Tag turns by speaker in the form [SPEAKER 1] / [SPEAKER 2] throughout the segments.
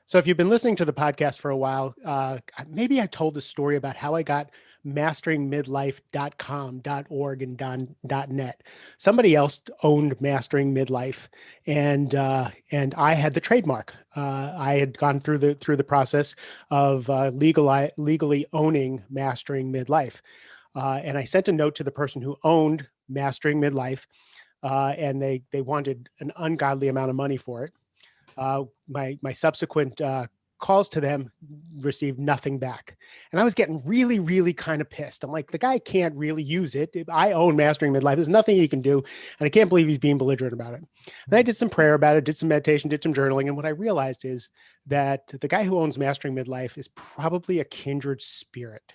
[SPEAKER 1] So if you've been listening to the podcast for a while, maybe I told a story about how I got masteringmidlife.com, .org, and .net. Somebody else owned Mastering Midlife, and I had the trademark. I had gone through the process of legally owning Mastering Midlife, and I sent a note to the person who owned Mastering Midlife, and they wanted an ungodly amount of money for it. My subsequent calls to them received nothing back. And I was getting really, really kind of pissed. I'm like, the guy can't really use it. I own Mastering Midlife. There's nothing he can do. And I can't believe he's being belligerent about it. And I did some prayer about it, did some meditation, did some journaling. And what I realized is that the guy who owns Mastering Midlife is probably a kindred spirit.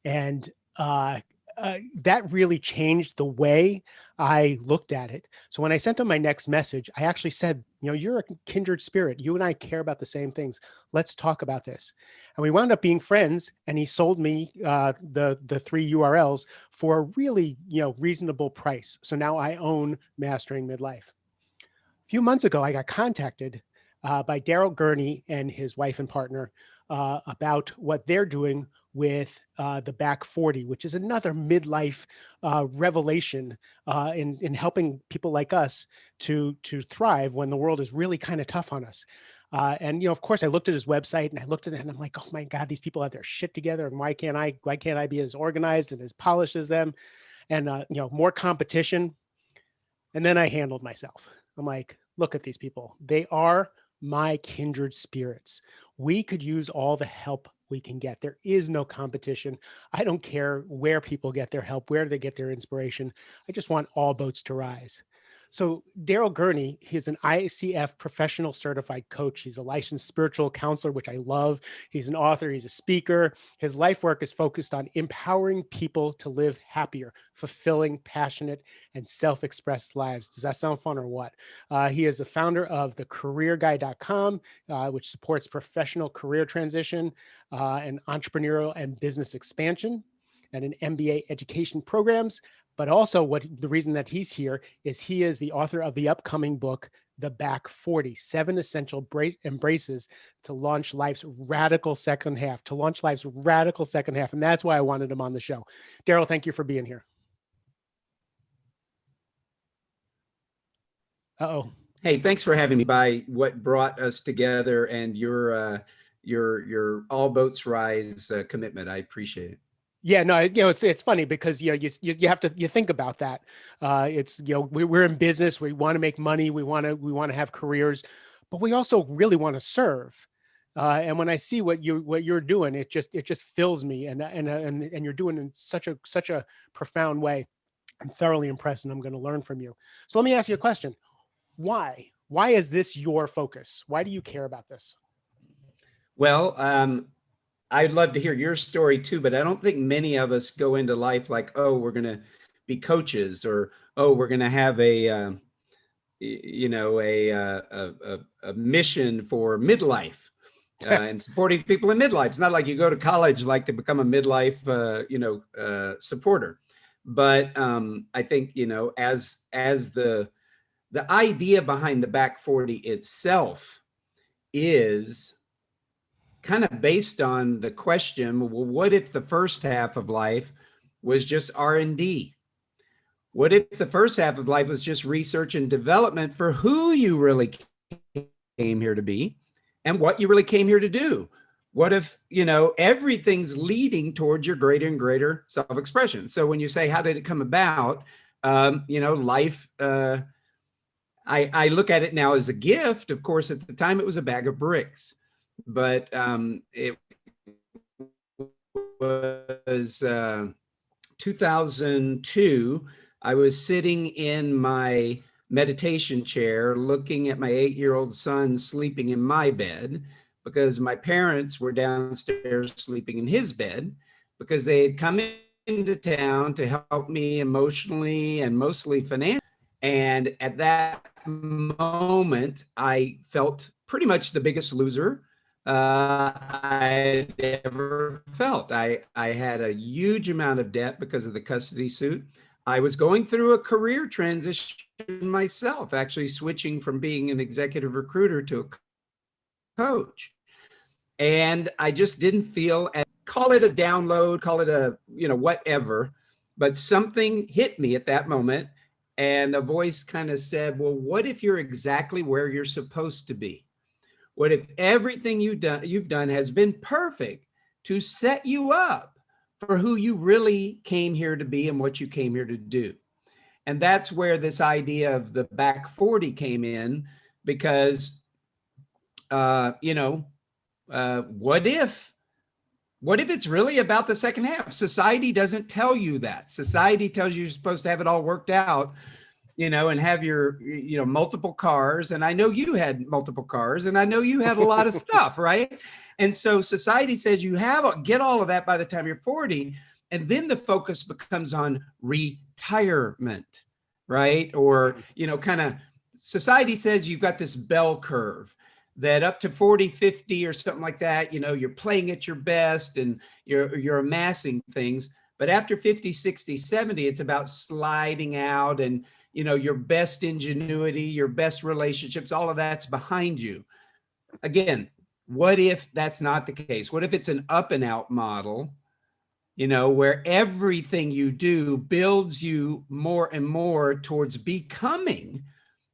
[SPEAKER 1] And that really changed the way I looked at it. So when I sent him my next message, I actually said, you're a kindred spirit. You and I care about the same things. Let's talk about this. And we wound up being friends, and he sold me the 3 URLs for a really, reasonable price. So now I own Mastering Midlife. A few months ago, I got contacted by Darrell Gurney and his wife and partner about what they're doing with the Back 40, which is another midlife revelation in helping people like us to thrive when the world is really kind of tough on us. And of course, I looked at his website and I looked at it and I'm like, oh my God, these people have their shit together, and why can't I be as organized and as polished as them? And more competition. And then I handled myself. I'm like, look at these people. They are my kindred spirits. We could use all the help we can get. There is no competition. I don't care where people get their help, where they get their inspiration. I just want all boats to rise. So Darrell Gurney, he's an ICF professional certified coach. He's a licensed spiritual counselor, which I love. He's an author. He's a speaker. His life work is focused on empowering people to live happier, fulfilling, passionate, and self-expressed lives. Does that sound fun or what? He is a founder of thecareerguy.com, which supports professional career transition and entrepreneurial and business expansion, and an MBA education programs. But also the reason that he's here is he is the author of the upcoming book, The Back 40, 7 Essential Embraces to Launch Life's Radical Second Half, And that's why I wanted him on the show. Darrell, thank you for being here. Uh-oh.
[SPEAKER 2] Hey, thanks for having me. By what brought us together and your all boats rise commitment. I appreciate it.
[SPEAKER 1] Yeah, no, it's funny because you have to think about that. It's we're in business, we want to make money, we want to have careers, but we also really want to serve. And when I see what you're doing, it just fills me, and you're doing it in such a profound way. I'm thoroughly impressed, and I'm going to learn from you. So let me ask you a question: Why is this your focus? Why do you care about this?
[SPEAKER 2] Well, I'd love to hear your story too, but I don't think many of us go into life like, oh, we're going to be coaches, or, oh, we're going to have a mission for midlife and supporting people in midlife. It's not like you go to college like to become a midlife, supporter. But I think, as the idea behind the Back 40 itself is kind of based on the question, well, what if the first half of life was just R&D? What if the first half of life was just research and development for who you really came here to be and what you really came here to do? What if, everything's leading towards your greater and greater self-expression? So when you say, how did it come about? Life, I look at it now as a gift. Of course, at the time it was a bag of bricks. But it was 2002. I was sitting in my meditation chair looking at my 8-year-old son sleeping in my bed, because my parents were downstairs sleeping in his bed, because they had come into town to help me emotionally and mostly financially. And at that moment, I felt pretty much the biggest loser I'd ever felt. I had a huge amount of debt because of the custody suit. I was going through a career transition myself, actually switching from being an executive recruiter to a coach. And I just didn't feel, call it a download, call it a, whatever, but something hit me at that moment. And a voice kind of said, well, what if you're exactly where you're supposed to be? What if everything you've done has been perfect to set you up for who you really came here to be and what you came here to do? And that's where this idea of the back 40 came in, because, what if it's really about the second half? Society doesn't tell you that. Society tells you you're supposed to have it all worked out, and have your, multiple cars. And I know you had multiple cars, and I know you had a lot of stuff, right? And so society says you get all of that by the time you're 40. And then the focus becomes on retirement, right? Or, kind of society says you've got this bell curve that up to 40, 50 or something like that, you're playing at your best and you're amassing things. But after 50, 60, 70, it's about sliding out, and, your best ingenuity, your best relationships, all of that's behind you. Again, what if that's not the case? What if it's an up and out model, where everything you do builds you more and more towards becoming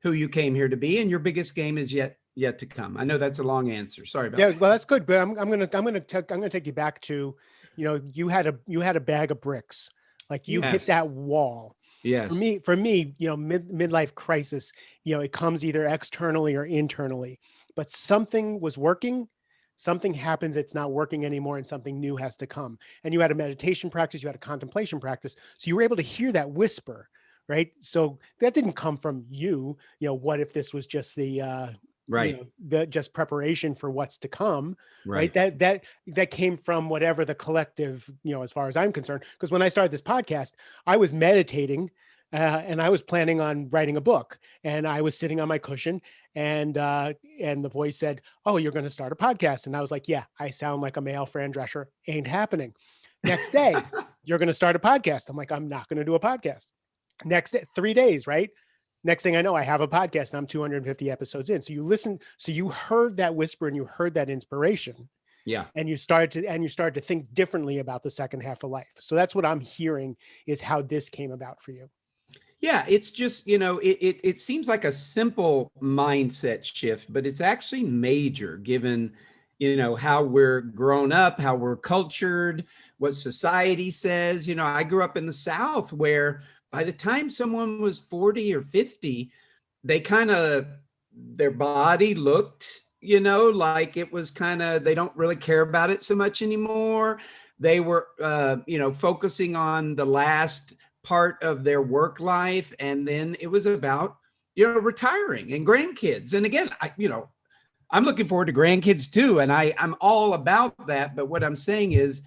[SPEAKER 2] who you came here to be, and your biggest game is yet to come? I know that's a long answer. Sorry about that.
[SPEAKER 1] Well, that's good, but I'm gonna take you back to, you had a bag of bricks, like you hit that wall.
[SPEAKER 2] Yes.
[SPEAKER 1] For me, midlife crisis, it comes either externally or internally, but something was working, something happens, it's not working anymore, and something new has to come. And you had a meditation practice, you had a contemplation practice, so you were able to hear that whisper, right? So that didn't come from you. What if this was just the
[SPEAKER 2] right,
[SPEAKER 1] the just preparation for what's to come,
[SPEAKER 2] right?
[SPEAKER 1] That came from whatever the collective, as far as I'm concerned. Because when I started this podcast, I was meditating, and I was planning on writing a book, and I was sitting on my cushion, and the voice said, "Oh, you're going to start a podcast." And I was like, "Yeah, I sound like a male Fran Drescher. Ain't happening." Next day, "You're going to start a podcast." I'm like, "I'm not going to do a podcast." Next day, 3 days, right? Next thing I know, I have a podcast and I'm 250 episodes in. So you heard that whisper and you heard that inspiration.
[SPEAKER 2] Yeah.
[SPEAKER 1] And you started to think differently about the second half of life. So that's what I'm hearing is how this came about for you.
[SPEAKER 2] Yeah, it's just, it seems like a simple mindset shift, but it's actually major given, how we're grown up, how we're cultured, what society says. I grew up in the South, where by the time someone was 40 or 50, their body looked, like it was they don't really care about it so much anymore. They were, focusing on the last part of their work life. And then it was about, retiring and grandkids. And again, I'm looking forward to grandkids too. And I'm all about that. But what I'm saying is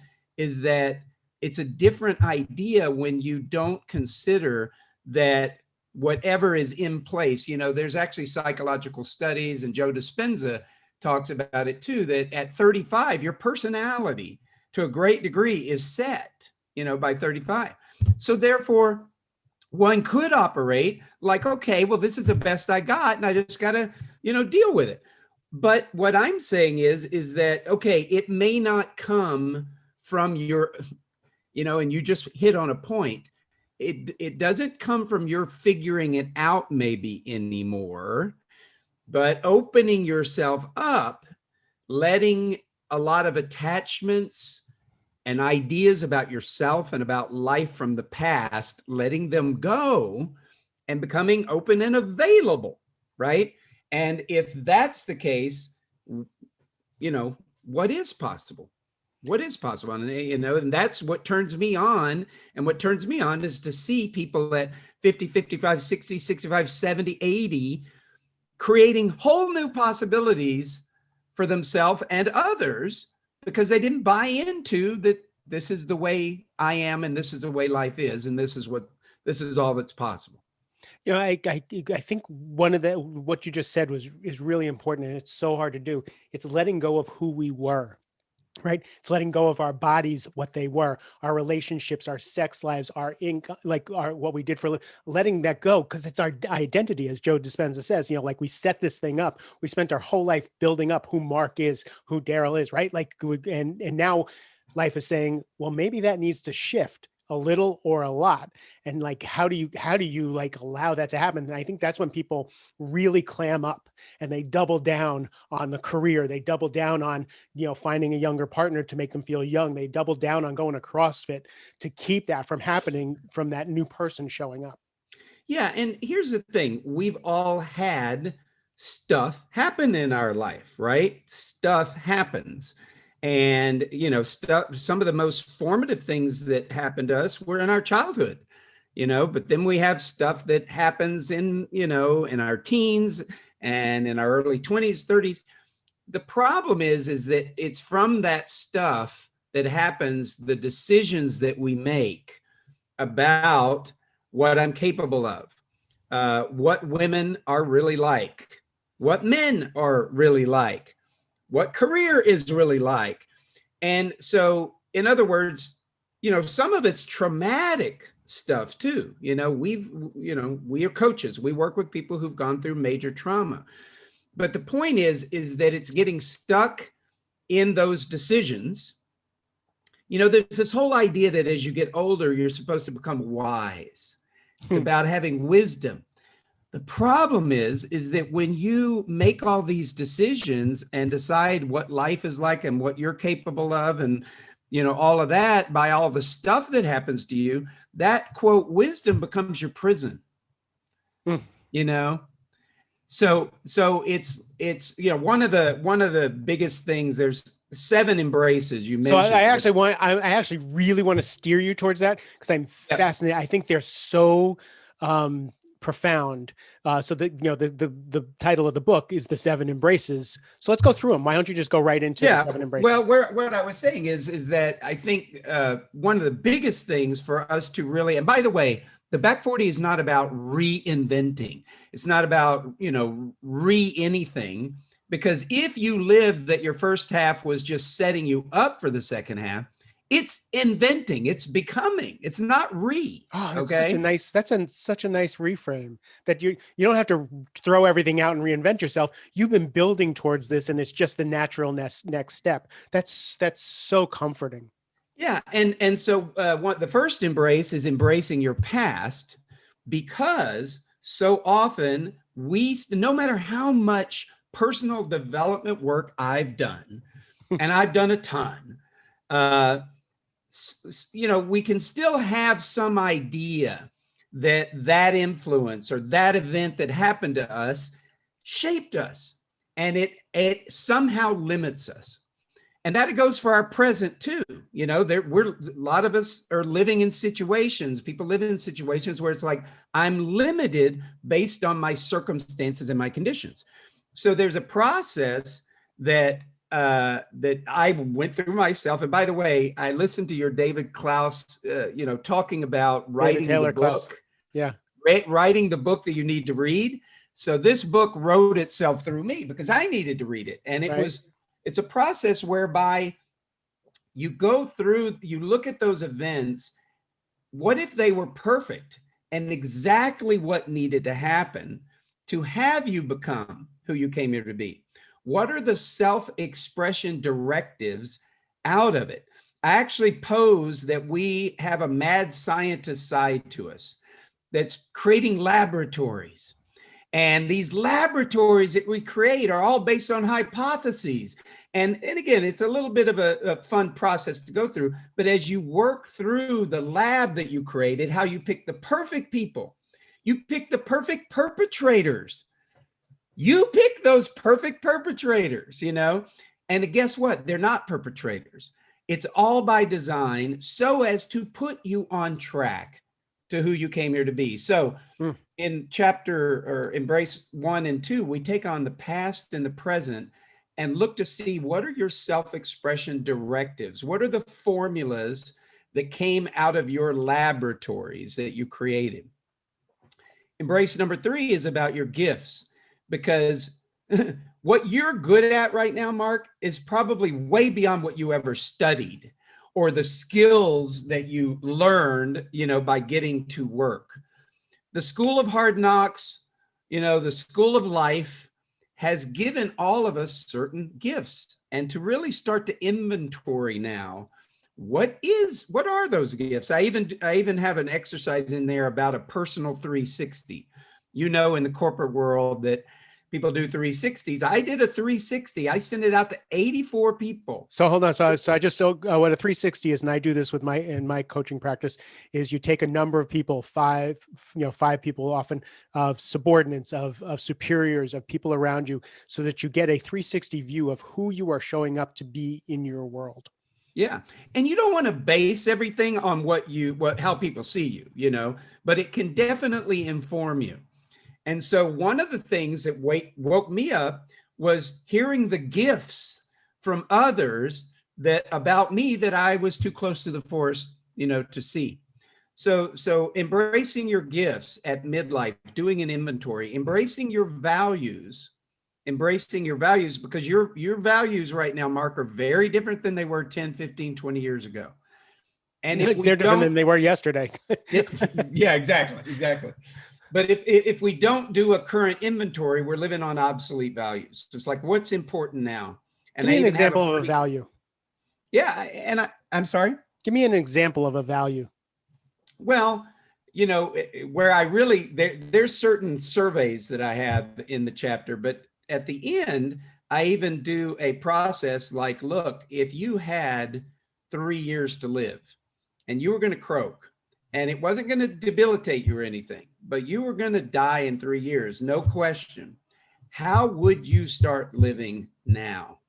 [SPEAKER 2] that it's a different idea when you don't consider that whatever is in place, there's actually psychological studies, and Joe Dispenza talks about it too, that at 35, your personality to a great degree is set, by 35. So therefore, one could operate like, okay, well, this is the best I got, and I just got to, deal with it. But what I'm saying is that, okay, it may not come from your, and you just hit on a point. It doesn't come from your figuring it out maybe anymore, but opening yourself up, letting a lot of attachments and ideas about yourself and about life from the past, letting them go and becoming open and available, right? And if that's the case, what is possible? What is possible? And that's what turns me on. And what turns me on is to see people at 50, 55, 60, 65, 70, 80, creating whole new possibilities for themselves and others, because they didn't buy into that this is the way I am, and this is the way life is, and this is all that's possible.
[SPEAKER 1] I think what you just said is really important, and it's so hard to do. It's letting go of who we were. right? It's letting go of our bodies, what they were, our relationships, our sex lives, our income, like our what we did for letting that go, because it's our identity, as Joe Dispenza says. You know, like we set this thing up. We spent our whole life building up who Mark is, who Darrell is, right? Like, and now life is saying, well, maybe that needs to shift a little or a lot. And like, how do you like allow that to happen? And I think that's when people really clam up and they double down on the career. They double down on, finding a younger partner to make them feel young. They double down on going to CrossFit to keep that from happening, from that new person showing up.
[SPEAKER 2] Yeah, and here's the thing. We've all had stuff happen in our life, right? Stuff happens. And, stuff, some of the most formative things that happened to us were in our childhood, but then we have stuff that happens in our teens and in our early 20s, 30s. The problem is that it's from that stuff that happens, the decisions that we make about what I'm capable of, what women are really like, what men are really like, what career is really like. And so, in other words, some of it's traumatic stuff too. We are coaches. We work with people who've gone through major trauma. But the point is that it's getting stuck in those decisions. There's this whole idea that as you get older, you're supposed to become wise. It's about having wisdom. The problem is that when you make all these decisions and decide what life is like and what you're capable of, and all of that, by all the stuff that happens to you, that quote wisdom becomes your prison. So it's one of the biggest things. There's 7 embraces you mentioned.
[SPEAKER 1] So I actually really want to steer you towards that, because I'm fascinated. I think they're so profound. So that the title of the book is The 7 Embraces. So let's go through them. Why don't you just go right into the 7 embraces?
[SPEAKER 2] Well, what I was saying is that I think one of the biggest things for us to really, and by the way, the Back 40 is not about reinventing. It's not about, anything, because if you lived that your first half was just setting you up for the second half, it's inventing, it's becoming, it's not re.
[SPEAKER 1] Oh, that's such a nice reframe, that you don't have to throw everything out and reinvent yourself. You've been building towards this, and it's just the natural next step. That's so comforting.
[SPEAKER 2] Yeah, and so the first embrace is embracing your past, because so often no matter how much personal development work I've done, and I've done a ton, we can still have some idea that influence or that event that happened to us shaped us, and it somehow limits us. And that goes for our present too. A lot of us are living in situations. People live in situations where it's like, I'm limited based on my circumstances and my conditions. So there's a process that I went through myself. And by the way, I listened to your David Klaus, talking about writing the book.
[SPEAKER 1] Yeah,
[SPEAKER 2] writing the book that you need to read. So this book wrote itself through me because I needed to read it, and it's a process whereby you go through, you look at those events. What if they were perfect, and exactly what needed to happen to have you become who you came here to be? What are the self-expression directives out of it? I actually pose that we have a mad scientist side to us that's creating laboratories. And these laboratories that we create are all based on hypotheses. And again, it's a little bit of a fun process to go through. But as you work through the lab that you created, how you pick the perfect people, you pick the perfect perpetrators. You pick those perfect perpetrators, and guess what? They're not perpetrators. It's all by design so as to put you on track to who you came here to be. So in chapter or embrace 1 and 2, we take on the past and the present and look to see what are your self-expression directives? What are the formulas that came out of your laboratories that you created? Embrace number 3 is about your gifts, because what you're good at right now, Mark, is probably way beyond what you ever studied or the skills that you learned, by getting to work. The school of hard knocks, the school of life has given all of us certain gifts. And to really start to inventory now, what are those gifts? I even have an exercise in there about a personal 360. In the corporate world that people do 360s. I did a 360. I sent it out to 84 people.
[SPEAKER 1] So hold on. So I just what a 360 is, and I do this with my coaching practice, is you take a number of people, five people often, of subordinates, of superiors, of people around you, so that you get a 360 view of who you are showing up to be in your world.
[SPEAKER 2] Yeah. And you don't want to base everything on how people see you, but it can definitely inform you. And so one of the things that woke me up was hearing the gifts from others about me that I was too close to the forest, to see. So embracing your gifts at midlife, doing an inventory, embracing your values, because your values right now, Mark, are very different than they were 10, 15, 20 years ago. And
[SPEAKER 1] they're different than they were yesterday.
[SPEAKER 2] Yeah, exactly. But if we don't do a current inventory, we're living on obsolete values. It's like, what's important now? And
[SPEAKER 1] give me an example of a value.
[SPEAKER 2] Yeah. And I'm sorry?
[SPEAKER 1] Give me an example of a value.
[SPEAKER 2] Well, where I really, there's certain surveys that I have in the chapter, but at the end, I even do a process like, look, if you had 3 years to live and you were going to croak, and it wasn't going to debilitate you or anything, but you were going to die in 3 years, no question. How would you start living now?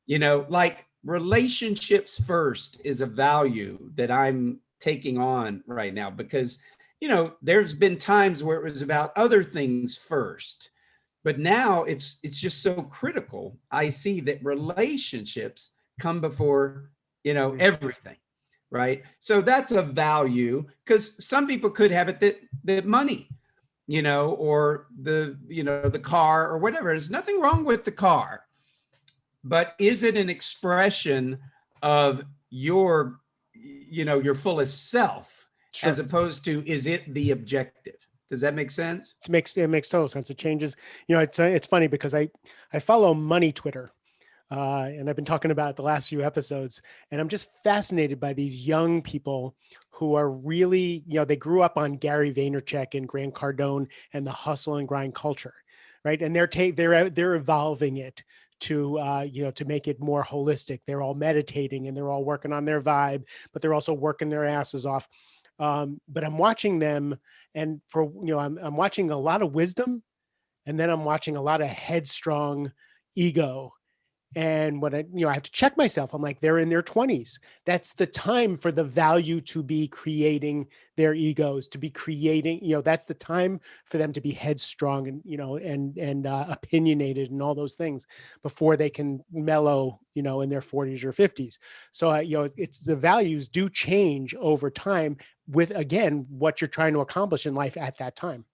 [SPEAKER 2] Like relationships first is a value that I'm taking on right now because, there's been times where it was about other things first, but now it's just so critical. I see that relationships come before, everything. Right. So that's a value, because some people could have it that money, or the car or whatever. There's nothing wrong with the car, but is it an expression of your fullest self? Sure. As opposed to, is it the objective? Does that make sense?
[SPEAKER 1] It makes total sense. It changes. It's funny because I follow money Twitter. And I've been talking about it the last few episodes, and I'm just fascinated by these young people who are really, they grew up on Gary Vaynerchuk and Grant Cardone and the hustle and grind culture, right? And they're evolving it to to make it more holistic. They're all meditating and they're all working on their vibe, but they're also working their asses off. But I'm watching them, and I'm watching a lot of wisdom, and then I'm watching a lot of headstrong ego. And when I have to check myself, I'm like, they're in their 20s. That's the time for the value to be creating their egos, to be creating, that's the time for them to be headstrong and opinionated and all those things before they can mellow, in their 40s or 50s. So, it's the values do change over time with, again, what you're trying to accomplish in life at that time.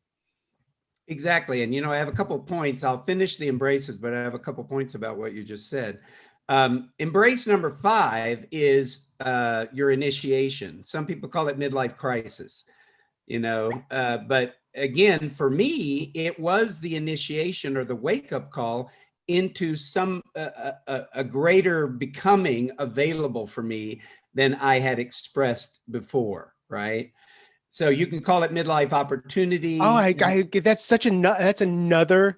[SPEAKER 2] Exactly. And, I have a couple of points. I'll finish the embraces, but I have a couple of points about what you just said. Embrace number 5 is your initiation. Some people call it midlife crisis, but again, for me, it was the initiation or the wake-up call into some a greater becoming available for me than I had expressed before, right? So you can call it midlife opportunity.
[SPEAKER 1] Oh, that's another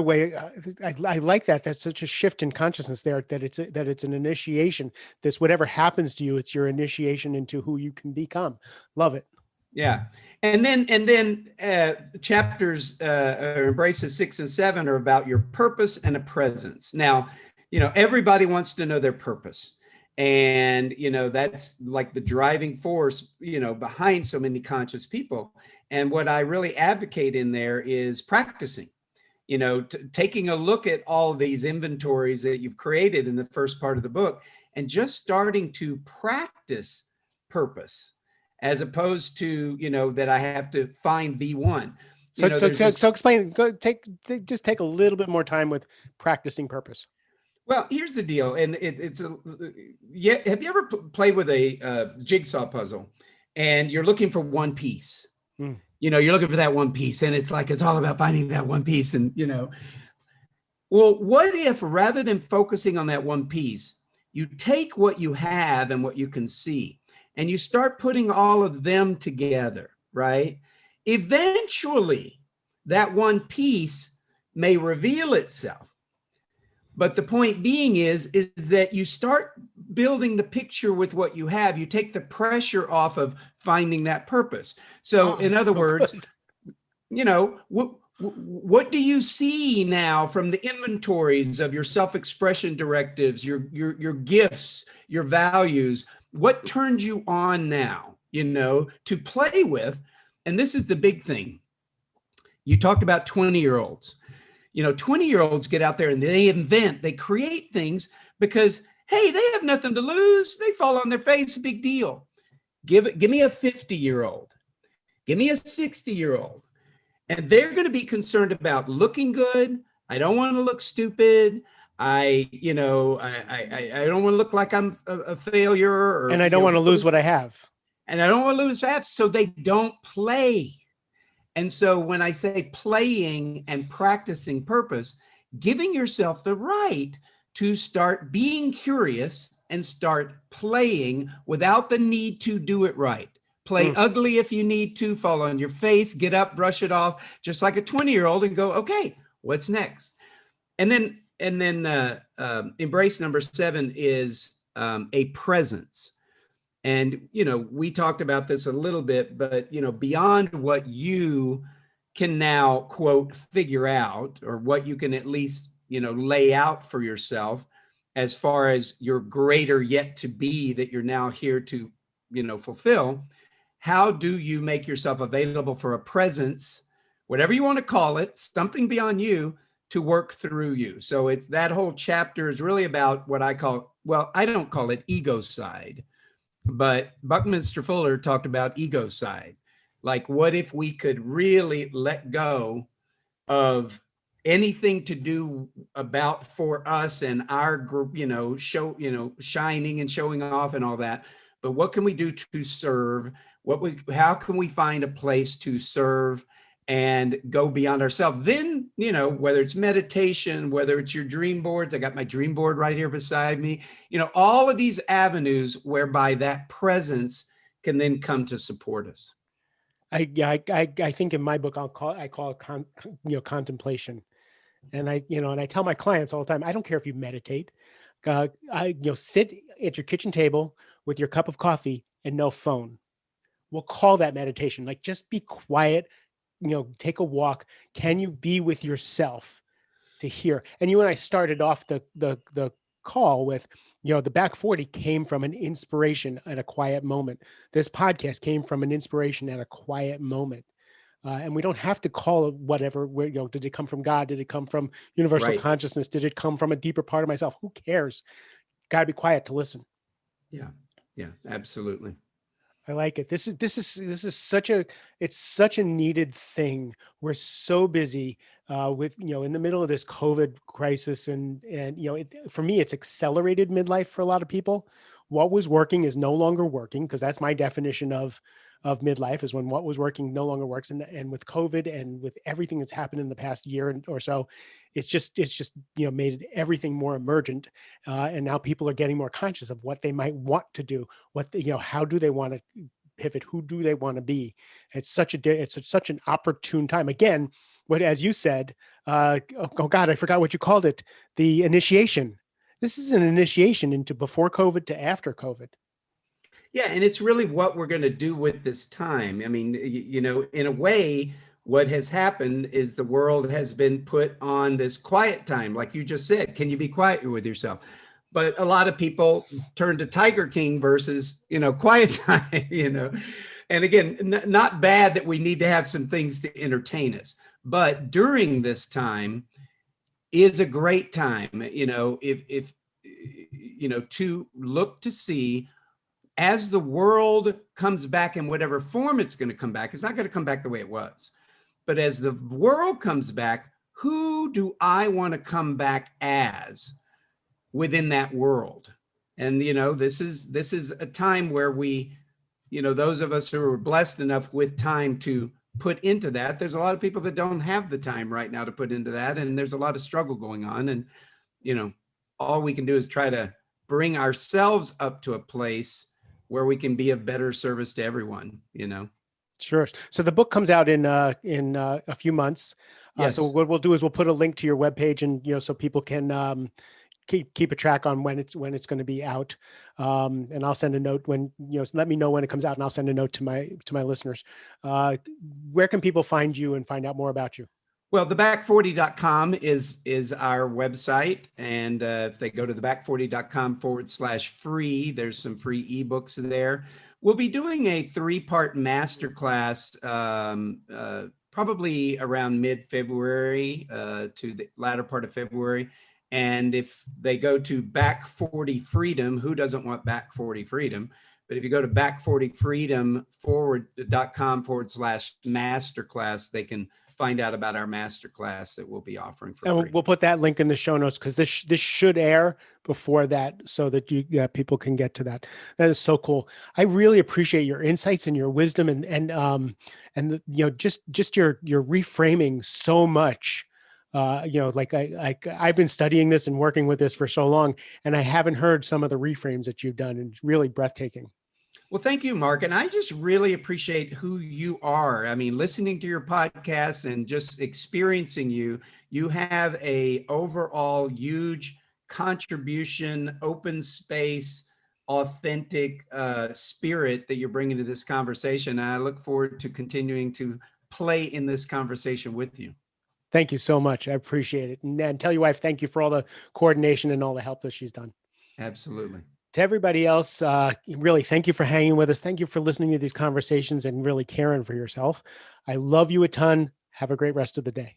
[SPEAKER 1] way. I like that. That's such a shift in consciousness there, that it's an initiation. This, whatever happens to you, it's your initiation into who you can become. Love it.
[SPEAKER 2] Yeah. And then chapters or embraces 6 and 7 are about your purpose and a presence. Now, everybody wants to know their purpose. And, that's like the driving force, behind so many conscious people. And what I really advocate in there is practicing, taking a look at all of these inventories that you've created in the first part of the book and just starting to practice purpose, as opposed to, that I have to find the one. You know, there's this.
[SPEAKER 1] So explain. Just take a little bit more time with practicing purpose.
[SPEAKER 2] Well, here's the deal, and it's a. Yeah, have you ever played with a jigsaw puzzle, and you're looking for one piece?
[SPEAKER 1] Mm.
[SPEAKER 2] You know, you're looking for that one piece, and it's like it's all about finding that one piece, and well, what if rather than focusing on that one piece, you take what you have and what you can see, and you start putting all of them together, right? Eventually, that one piece may reveal itself. But the point being is that you start building the picture with what you have. You take the pressure off of finding that purpose. So,
[SPEAKER 1] Oh,
[SPEAKER 2] in
[SPEAKER 1] it's
[SPEAKER 2] other
[SPEAKER 1] so
[SPEAKER 2] words,
[SPEAKER 1] good.
[SPEAKER 2] what do you see now from the inventories of your self-expression directives, your gifts, your values? What turns you on now, to play with? And this is the big thing. You talked about 20-year-olds. 20-year-olds get out there and they create things because, hey, they have nothing to lose. They fall on their face, big deal. Give me a 50-year-old. Give me a 60-year-old. And they're going to be concerned about looking good. I don't want to look stupid. I don't want to look like I'm a failure or,
[SPEAKER 1] And I don't want to lose what I have.
[SPEAKER 2] and I don't want to lose fat. So they don't play. And so when I say playing and practicing purpose, giving yourself the right to start being curious and start playing without the need to do it right. Play ugly if you need to, fall on your face, get up, brush it off, just like a 20-year-old, and go, okay, what's next? And then embrace number 7 is a presence. And, we talked about this a little bit, but, beyond what you can now, quote, figure out, or what you can at least, lay out for yourself as far as your greater yet to be that you're now here to, fulfill. How do you make yourself available for a presence, whatever you want to call it, something beyond you to work through you? So it's that whole chapter is really about what I call, well, I don't call it ego side. But Buckminster Fuller talked about ego side. Like, what if we could really let go of anything to do about for us and our group, shining and showing off and all that. But what can we do to serve? How can we find a place to serve and go beyond ourselves? Then, whether it's meditation, whether it's your dream boards, I got my dream board right here beside me, all of these avenues whereby that presence can then come to support us.
[SPEAKER 1] I think in my book I call it contemplation, and I tell my clients all the time, I don't care if you meditate, sit at your kitchen table with your cup of coffee and no phone. We'll call that meditation. Like, just be quiet, take a walk. Can you be with yourself to hear? And you and I started off the call with, the Back 40 came from an inspiration at a quiet moment. This podcast came from an inspiration at a quiet moment. And we don't have to call it whatever. Did it come from God? Did it come from universal consciousness? Did it come from a deeper part of myself? Who cares? Got to be quiet to listen.
[SPEAKER 2] Yeah, absolutely.
[SPEAKER 1] I like it. This is such a needed thing. We're so busy with, in the middle of this COVID crisis, and for me, it's accelerated midlife for a lot of people. What was working is no longer working, because that's my definition of midlife, is when what was working no longer works. And with COVID and with everything that's happened in the past year or so, it's just made everything more emergent. And now people are getting more conscious of what they might want to do, how do they want to pivot, who do they want to be. It's such an opportune time. Again, as you said, oh God, I forgot what you called it, the initiation. This is an initiation into before COVID to after COVID.
[SPEAKER 2] Yeah, and it's really what we're going to do with this time. I mean, in a way, what has happened is the world has been put on this quiet time. Like you just said, can you be quiet with yourself? But a lot of people turn to Tiger King versus, quiet time, And again, not bad that we need to have some things to entertain us. But during this time is a great time, if to look to see, as the world comes back in whatever form it's going to come back, it's not going to come back the way it was. But as the world comes back, who do I want to come back as within that world? And, this is a time where we, those of us who are blessed enough with time to put into that, there's a lot of people that don't have the time right now to put into that. And there's a lot of struggle going on. And, all we can do is try to bring ourselves up to a place where we can be of better service to everyone,
[SPEAKER 1] Sure. So the book comes out in a few months.
[SPEAKER 2] Yes.
[SPEAKER 1] So what we'll do is we'll put a link to your webpage, and so people can keep a track on when it's going to be out. And I'll send a note when let me know when it comes out, and I'll send a note to my listeners. Where can people find you and find out more about you?
[SPEAKER 2] Well, theback40.com is our website. And if they go to theback40.com/free, there's some free ebooks there. We'll be doing a 3-part masterclass probably around mid-February to the latter part of February. And if they go to Back 40 Freedom, who doesn't want Back 40 Freedom? But if you go to back40freedom.com/masterclass, they can find out about our masterclass that we'll be offering for free.
[SPEAKER 1] And we'll put that link in the show notes, because this should air before that, so that people can get to that. That is so cool. I really appreciate your insights and your wisdom, and just your reframing so much. Like I've been studying this and working with this for so long, and I haven't heard some of the reframes that you've done, and it's really breathtaking.
[SPEAKER 2] Well, thank you, Mark. And I just really appreciate who you are. I mean, listening to your podcast and just experiencing you have a overall huge contribution, open space, authentic spirit that you're bringing to this conversation. And I look forward to continuing to play in this conversation with you.
[SPEAKER 1] Thank you so much. I appreciate it. And tell your wife, thank you for all the coordination and all the help that she's done.
[SPEAKER 2] Absolutely.
[SPEAKER 1] To everybody else, really, thank you for hanging with us. Thank you for listening to these conversations and really caring for yourself. I love you a ton. Have a great rest of the day.